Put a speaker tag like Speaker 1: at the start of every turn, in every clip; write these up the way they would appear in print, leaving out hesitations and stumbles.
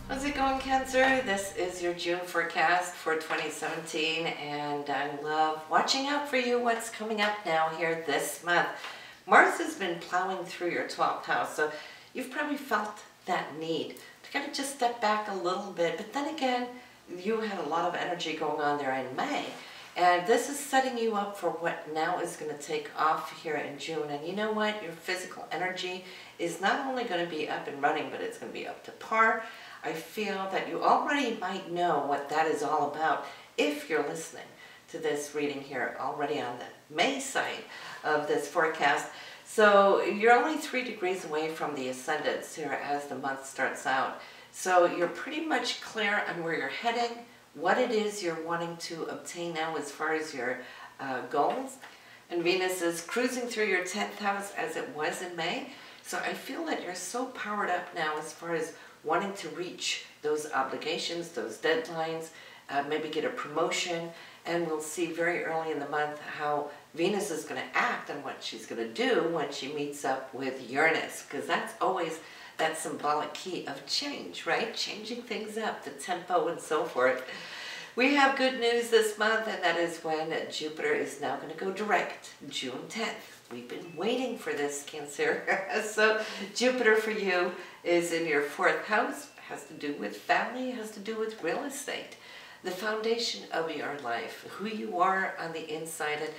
Speaker 1: How's it going, Cancer? This is your June forecast for 2017, and I love watching out for you what's coming up now here this month. Mars has been plowing through your 12th house, so you've probably felt that need to kind of just step back a little bit, but then again, you had a lot of energy going on there in May, and this is setting you up for what now is going to take off here in June. And you know what? Your physical energy is not only going to be up and running, but it's going to be up to par. I feel that you already might know what that is all about if you're listening to this reading here already on the May side of this forecast. So you're only 3 degrees away from the ascendants here as the month starts out. So you're pretty much clear on where you're heading, what it is you're wanting to obtain now as far as your goals. And Venus is cruising through your 10th house as it was in May. So I feel that you're so powered up now as far as wanting to reach those obligations, those deadlines, maybe get a promotion, and we'll see very early in the month how Venus is going to act and what she's going to do when she meets up with Uranus, because that's always that symbolic key of change, right? Changing things up, the tempo and so forth. We have good news this month, and that is when Jupiter is now going to go direct, June 10th. We've been waiting for this, Cancer. So Jupiter for you is in your 4th house, has to do with family, has to do with real estate, the foundation of your life, who you are on the inside. And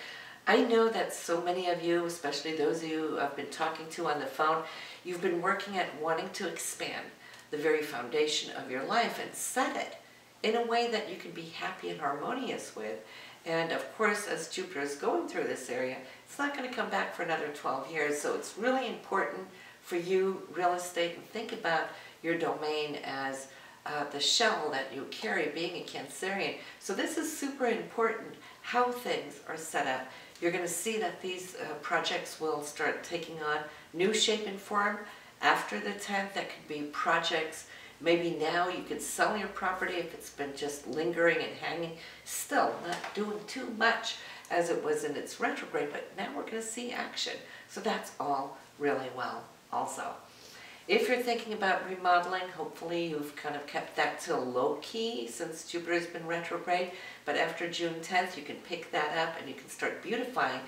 Speaker 1: I know that so many of you, especially those of you I've been talking to on the phone, you've been working at wanting to expand the very foundation of your life and set it in a way that you can be happy and harmonious with. And of course, as Jupiter is going through this area, it's not going to come back for another 12 years. So it's really important for you, real estate, and think about your domain as the shell that you carry, being a Cancerian. So this is super important, how things are set up. You're going to see that these projects will start taking on new shape and form after the 10th. That could be projects. Maybe now you could sell your property if it's been just lingering and hanging, still not doing too much as it was in its retrograde, but now we're going to see action. So that's all really well also. If you're thinking about remodeling, hopefully you've kind of kept that to low key since Jupiter has been retrograde, but after June 10th you can pick that up and you can start beautifying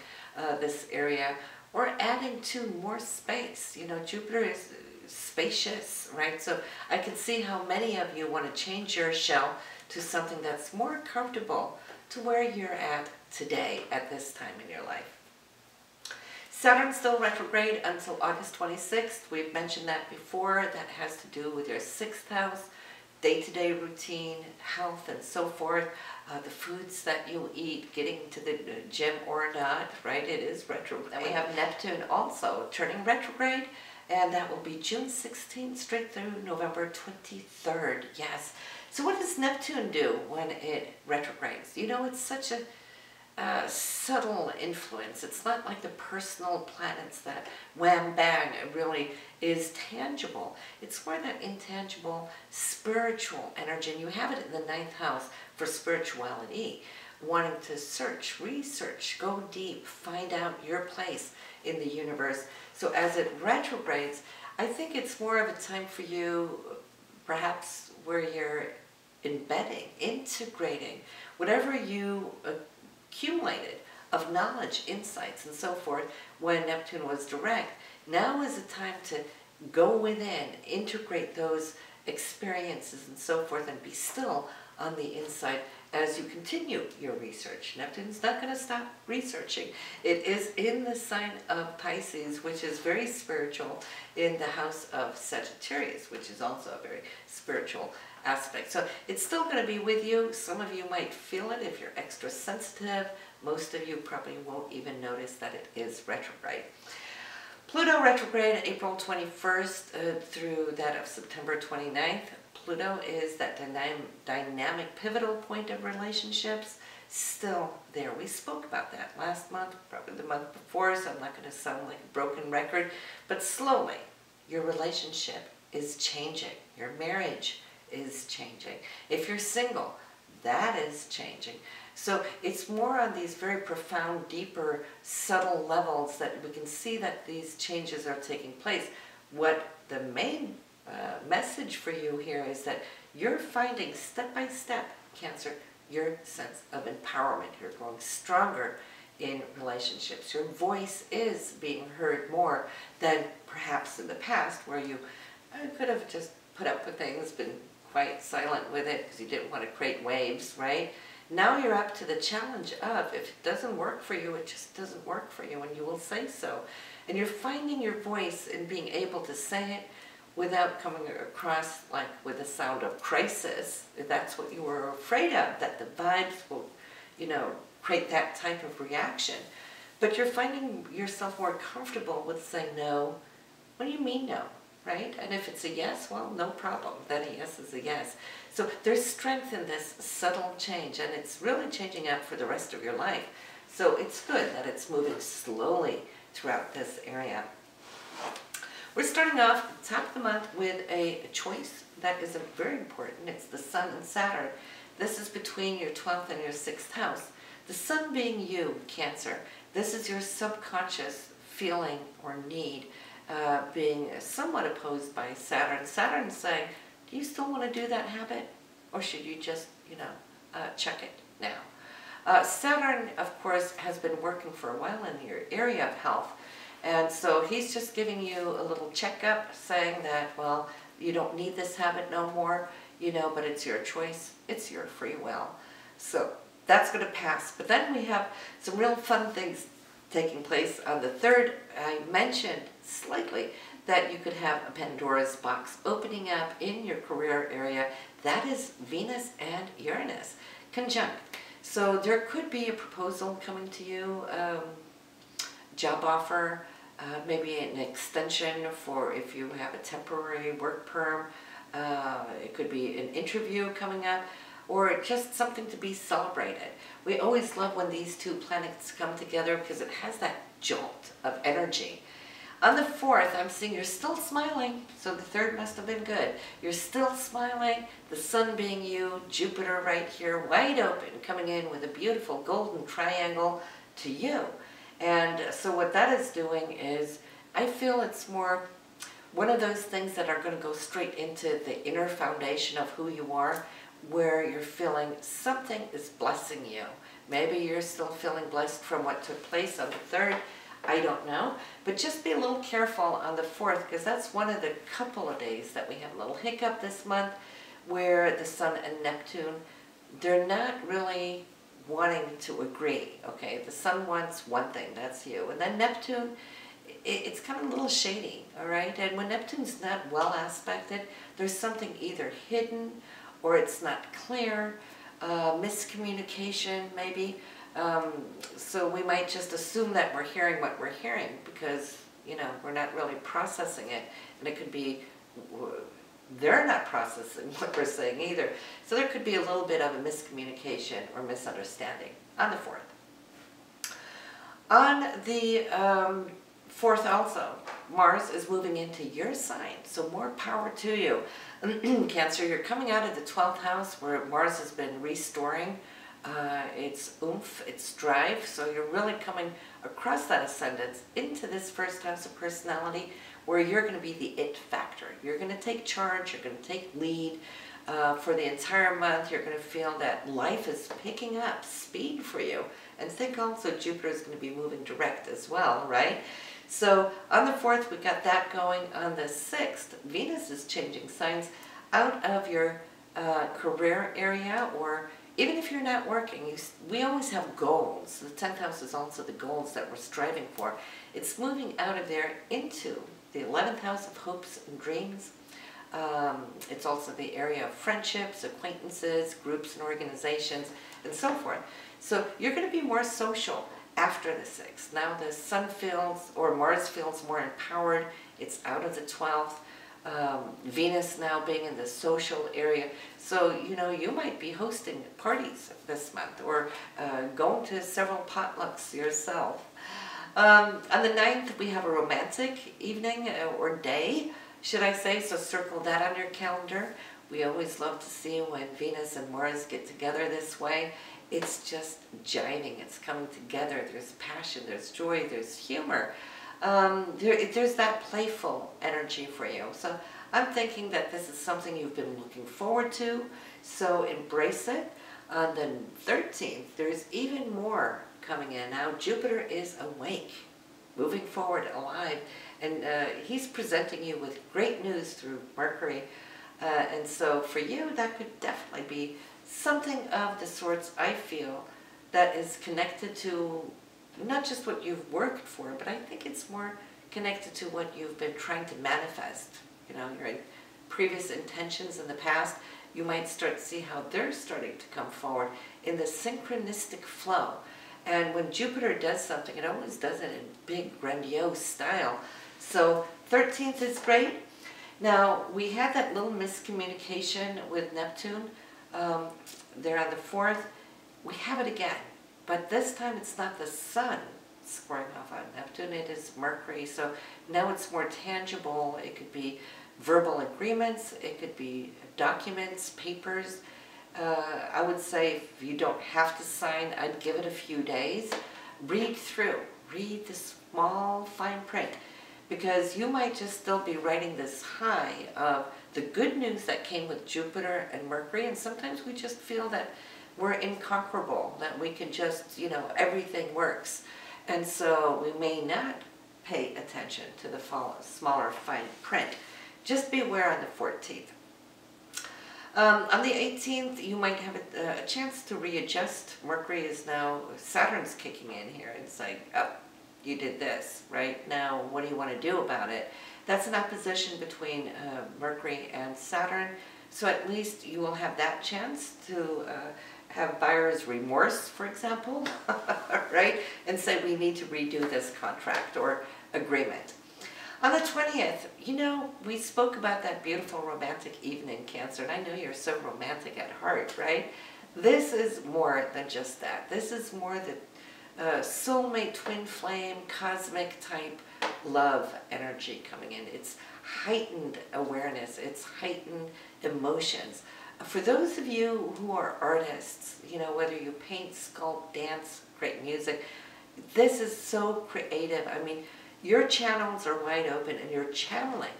Speaker 1: this area or adding to more space. You know, Jupiter is spacious, right? So I can see how many of you want to change your shell to something that's more comfortable to where you're at today at this time in your life. Saturn's still retrograde until August 26th. We've mentioned that before. That has to do with your 6th house, day-to-day routine, health, and so forth. The foods that you eat, getting to the gym or not, right? It is retrograde. And we have Neptune also turning retrograde, and that will be June 16th straight through November 23rd. Yes. So what does Neptune do when it retrogrades? You know, it's such a subtle influence. It's not like the personal planets that wham bang really is tangible. It's more that intangible spiritual energy, and you have it in the 9th house for spirituality, wanting to search, research, go deep, find out your place in the universe. So as it retrogrades, I think it's more of a time for you, perhaps where you're embedding, integrating whatever you accumulated of knowledge, insights, and so forth when Neptune was direct. Now is a time to go within, integrate those experiences and so forth, and be still on the inside as you continue your research. Neptune's not going to stop researching. It is in the sign of Pisces, which is very spiritual, in the house of Sagittarius, which is also a very spiritual aspect. So it's still going to be with you. Some of you might feel it if you're extra sensitive. Most of you probably won't even notice that it is retrograde. Pluto retrograde April 21st through that of September 29th. Pluto is that dynamic pivotal point of relationships, still there. We spoke about that last month, probably the month before, so I'm not going to sound like a broken record, but slowly your relationship is changing. Your marriage is changing. If you're single, that is changing. So it's more on these very profound, deeper, subtle levels that we can see that these changes are taking place. What the main message for you here is that you're finding step by step, Cancer, your sense of empowerment. You're growing stronger in relationships. Your voice is being heard more than perhaps in the past, where you could have just put up with things, been quite silent with it because you didn't want to create waves, right? Now you're up to the challenge of, if it doesn't work for you, it just doesn't work for you, and you will say so. And you're finding your voice and being able to say it without coming across like with a sound of crisis, if that's what you were afraid of, that the vibes will, you know, create that type of reaction. But you're finding yourself more comfortable with saying no. What do you mean no, right? And if it's a yes, well, no problem. Then a yes is a yes. So there's strength in this subtle change, and it's really changing out for the rest of your life. So it's good that it's moving slowly throughout this area. We're starting off at the top of the month with a choice that is very important. It's the Sun and Saturn. This is between your 12th and your 6th house. The Sun being you, Cancer. This is your subconscious feeling or need being somewhat opposed by Saturn. Saturn's saying, do you still want to do that habit? Or should you just, you know, check it now? Saturn, of course, has been working for a while in your area of health. And so he's just giving you a little checkup saying that, well, you don't need this habit no more, you know, but it's your choice. It's your free will. So that's going to pass. But then we have some real fun things taking place on the 3rd. I mentioned slightly that you could have a Pandora's box opening up in your career area. That is Venus and Uranus conjunct. So there could be a proposal coming to you, job offer, maybe an extension for if you have a temporary work perm. It could be an interview coming up, or just something to be celebrated. We always love when these two planets come together because it has that jolt of energy. On the 4th, I'm seeing you're still smiling, so the 3rd must have been good. You're still smiling, the Sun being you, Jupiter right here, wide open, coming in with a beautiful golden triangle to you. And so what that is doing is, I feel it's more one of those things that are going to go straight into the inner foundation of who you are, where you're feeling something is blessing you. Maybe you're still feeling blessed from what took place on the 3rd. I don't know. But just be a little careful on the 4th, because that's one of the couple of days that we have a little hiccup this month, where the Sun and Neptune, they're not really wanting to agree, okay? The Sun wants one thing, that's you. And then Neptune, it's kind of a little shady, all right? And when Neptune's not well aspected, there's something either hidden or it's not clear, miscommunication maybe. So we might just assume that we're hearing what we're hearing because, you know, we're not really processing it. And it could be they're not processing what we're saying either. So there could be a little bit of a miscommunication or misunderstanding on the 4th. On the 4th also, Mars is moving into your sign, so more power to you. Cancer, you're coming out of the 12th house where Mars has been restoring its oomph, its drive, so you're really coming across that ascendance into this 1st house of personality, where you're going to be the it factor. You're going to take charge, you're going to take lead. For the entire month, you're going to feel that life is picking up speed for you. And think also Jupiter is going to be moving direct as well, right? So on the 4th, we got that going. On the 6th, Venus is changing signs out of your career area, or even if you're not working, we always have goals. The 10th house is also the goals that we're striving for. It's moving out of there into the 11th house of hopes and dreams. It's also the area of friendships, acquaintances, groups and organizations, and so forth. So you're going to be more social after the 6th. Now the Sun feels, or Mars feels more empowered. It's out of the 12th. Venus now being in the social area. So, you know, you might be hosting parties this month, or going to several potlucks yourself. On the 9th, we have a romantic evening or day, should I say, so circle that on your calendar. We always love to see when Venus and Mars get together this way. It's just jiving, it's coming together. There's passion, there's joy, there's humor. There's that playful energy for you. So I'm thinking that this is something you've been looking forward to, so embrace it. On the 13th, there's even more coming in. Now, Jupiter is awake, moving forward, alive, and he's presenting you with great news through Mercury. And so for you, that could definitely be something of the sorts, I feel, that is connected to not just what you've worked for, but I think it's more connected to what you've been trying to manifest. You know, your previous intentions in the past, you might start to see how they're starting to come forward in the synchronistic flow. And when Jupiter does something, it always does it in big, grandiose style. So 13th is great. Now, we had that little miscommunication with Neptune there on the 4th. We have it again, but this time it's not the Sun squaring off on Neptune, it is Mercury. So now it's more tangible. It could be verbal agreements, it could be documents, papers. I would say if you don't have to sign, I'd give it a few days. Read through, read the small fine print, because you might just still be riding this high of the good news that came with Jupiter and Mercury, and sometimes we just feel that we're inconquerable, that we can just, you know, everything works. And so we may not pay attention to the smaller fine print. Just be aware on the 14th. On the 18th, you might have a chance to readjust. Mercury is now, Saturn's kicking in here. It's like, oh, you did this, right? Now, what do you want to do about it? That's an opposition between Mercury and Saturn. So at least you will have that chance to have buyer's remorse, for example, right? And say, we need to redo this contract or agreement. On the 20th, you know, we spoke about that beautiful romantic evening, Cancer, and I know you're so romantic at heart, right? This is more than just that. This is more the soulmate, twin flame, cosmic type love energy coming in. It's heightened awareness. It's heightened emotions. For those of you who are artists, you know, whether you paint, sculpt, dance, create music, this is so creative. I mean, your channels are wide open and you're channeling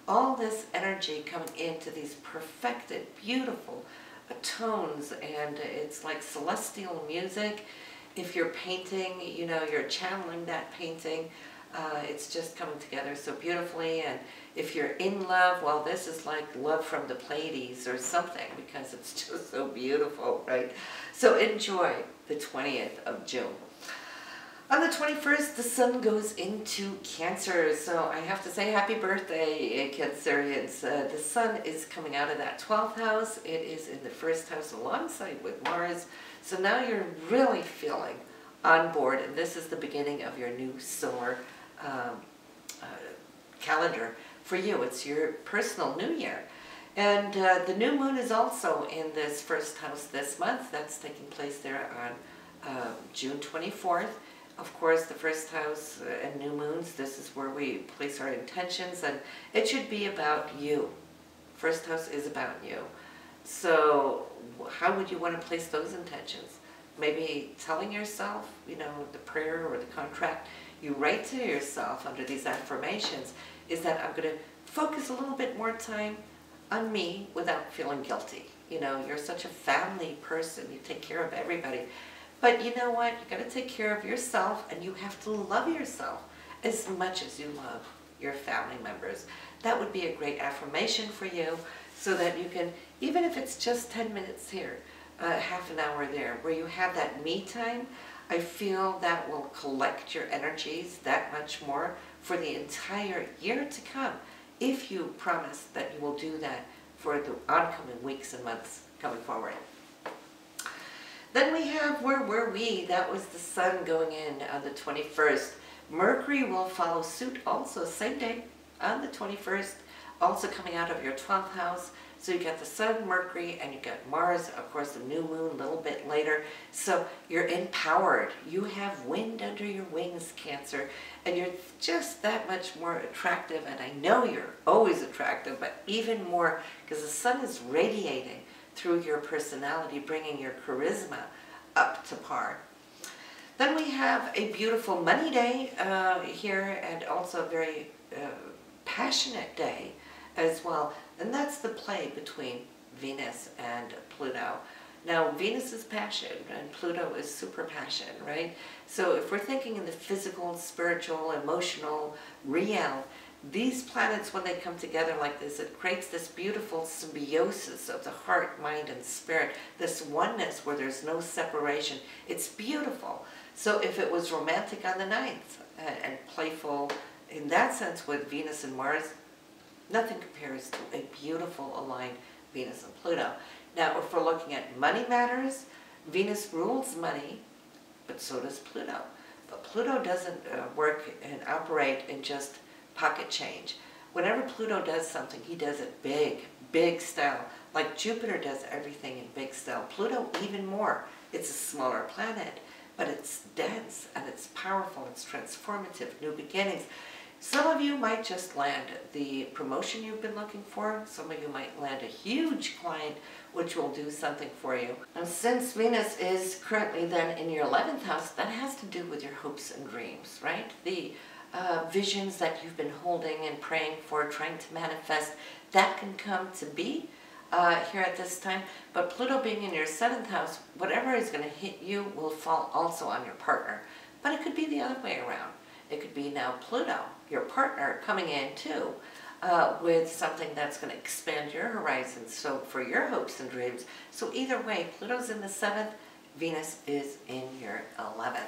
Speaker 1: all this energy coming into these perfected, beautiful tones, and it's like celestial music. If you're painting, you know, you're channeling that painting. It's just coming together so beautifully. And if you're in love, well, this is like love from the Pleiades or something, because it's just so beautiful, right? So enjoy the 20th of June. On the 21st, the Sun goes into Cancer, so I have to say happy birthday, Cancerians. The Sun is coming out of that 12th house. It is in the 1st house alongside with Mars, so now you're really feeling on board, and this is the beginning of your new solar calendar. For you, it's your personal new year. And the new moon is also in this 1st house this month. That's taking place there on June 24th. Of course, the 1st house and new moons, this is where we place our intentions, and it should be about you. 1st house is about you. So how would you want to place those intentions? Maybe telling yourself, you know, the prayer or the contract you write to yourself under these affirmations is that I'm going to focus a little bit more time on me without feeling guilty. You know, you're such a family person. You take care of everybody. But you know what? You got to take care of yourself, and you have to love yourself as much as you love your family members. That would be a great affirmation for you, so that you can, even if it's just 10 minutes here, half an hour there, where you have that me time, I feel that will collect your energies that much more for the entire year to come, if you promise that you will do that for the oncoming weeks and months coming forward. Then we have, where were we? That was the Sun going in on the 21st. Mercury will follow suit also, same day, on the 21st, also coming out of your 12th house. So you got the Sun, Mercury, and you got Mars, of course the new moon a little bit later. So you're empowered. You have wind under your wings, Cancer, and you're just that much more attractive. And I know you're always attractive, but even more because the Sun is radiating through your personality, bringing your charisma up to par. Then we have a beautiful money day here, and also a very passionate day as well, and that's the play between Venus and Pluto. Now, Venus is passion, and Pluto is super passion, right? So if we're thinking in the physical, spiritual, emotional, real, these planets, when they come together like this, it creates this beautiful symbiosis of the heart, mind, and spirit, this oneness where there's no separation. It's beautiful. So if it was romantic on the ninth and playful in that sense with Venus and Mars, nothing compares to a beautiful aligned Venus and Pluto. Now, if we're looking at money matters, Venus rules money, but so does Pluto. But Pluto doesn't work and operate in just pocket change. Whenever Pluto does something, he does it big, big style. Like Jupiter does everything in big style. Pluto even more. It's a smaller planet, but it's dense and it's powerful. It's transformative, new beginnings. Some of you might just land the promotion you've been looking for. Some of you might land a huge client which will do something for you. And since Venus is currently then in your 11th house, that has to do with your hopes and dreams, right? The visions that you've been holding and praying for, trying to manifest, that can come to be here at this time. But Pluto being in your 7th house, whatever is going to hit you will fall also on your partner. But it could be the other way around. It could be now Pluto, your partner, coming in too with something that's going to expand your horizons, so for your hopes and dreams. So either way, Pluto's in the 7th, Venus is in your 11th.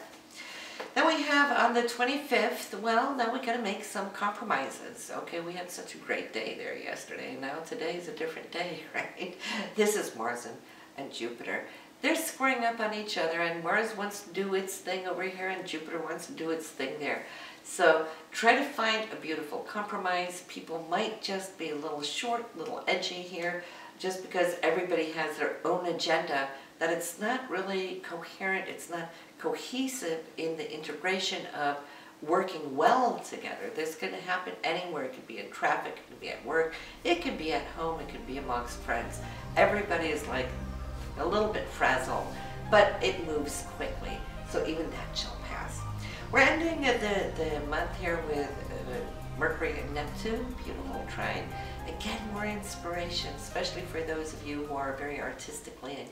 Speaker 1: Then we have on the 25th, well, now we got to make some compromises. Okay, we had such a great day there yesterday. Now today's a different day, right? This is Mars and Jupiter. They're squaring up on each other, and Mars wants to do its thing over here, and Jupiter wants to do its thing there. So try to find a beautiful compromise. People might just be a little short, a little edgy here, just because everybody has their own agenda, that it's not really coherent, it's not cohesive in the integration of working well together. This can happen anywhere. It could be in traffic, it could be at work, it could be at home, it could be amongst friends. Everybody is like a little bit frazzled, but it moves quickly, so even that shall pass. We're ending the month here with Mercury and Neptune, beautiful trine. Again, more inspiration, especially for those of you who are very artistically